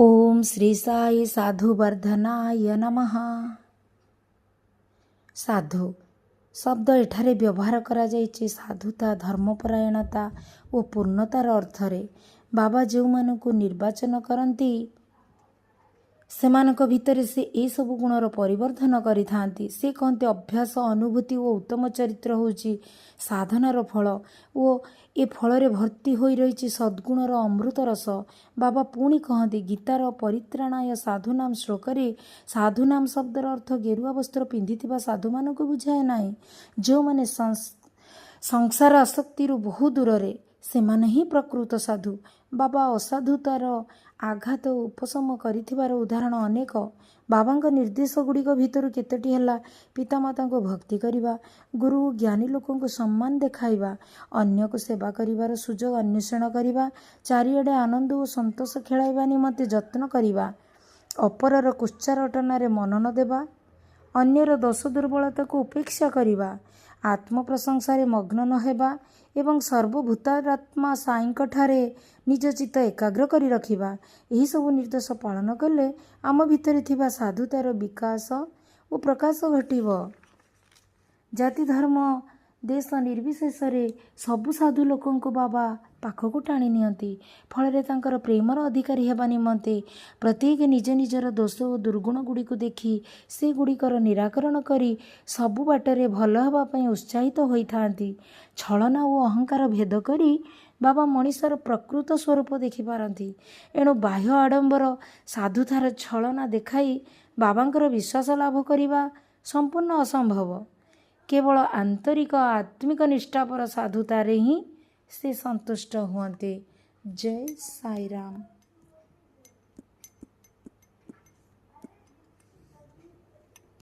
ओम श्री साई साधु वर्धनाय नमः। साधु शब्द एठारे व्यवहार करा जाइछि साधुता, धर्मपरायणता और पूर्णतार अर्थरे। बाबा जो मानकु निर्वाचन करती सेमानक भितरे से ए सबु गुणर परिवर्धन करिथांती। से कहते अभ्यास, अनुभूति और उत्तम चरित्र होउछि साधनार फल और ए फल भर्ती होई रही सद्गुणर अमृत रस। बाबा पुणी कहते गीतार परित्राणाय साधुनाम श्लोकरे साधुनाम शब्दर अर्थ गेरुआ वस्त्र पिंधिथिबा साधु मानकु बुझाए नाही। जो माने संसार आसक्तिर बहु दूर से माने ही प्रकृत साधु। बाबा असाधुतार आघात उपशम करिथिबार उदाहरण अनेक। बाबांक निर्देश गुड़िक भितर केतोटी हैला पितामाता को भक्ति करिबा, गुरु ज्ञानी लोकों को सम्मान देखाइबा, अन्य को सेवा करिबार सुजोग अन्वेषण करिबा, चारिआडे आनंद और संतोष खेलाइबा निमंते जत्न करिबा, अपरर कुच्चारटनारे मन न देबा, अन्यर दोष दुर्बलता को उपेक्षा करिबा, आत्मप्रशंसारे मग्न न हेबा एवं सर्वभूतात्मा साईंकठारे निज चित्त एकाग्र करी रखिबा। यही सब निर्देश पालन कले आम भितर थिबा साधुतार विकास और प्रकाश घटिबो। जाति धर्म देश निर्विशेष सबु साधु लोकों को बाबा पाखक टाणी नियंती। फल तांकर प्रेमर अधिकारी हेबा निमंते प्रत्येक निज निजर दोष और दुर्गुण गुड़ी को देखी से गुड़िकर निराकरण करी सबु बाटरे भल हेबा पई उत्साहित होइथांती। छलना और अहंकार भेद करी बाबा मनीषर प्रकृत स्वरूप देखि पारती। एणु बाह्य आडंबर साधुतार छलना देखाई बाबांकर विश्वास लाभ करिबा संपूर्ण असंभव। केवल आंतरिक आत्मिक निष्ठापर साधुतारे ही से संतुष्ट हुअन्ते। जय साई राम।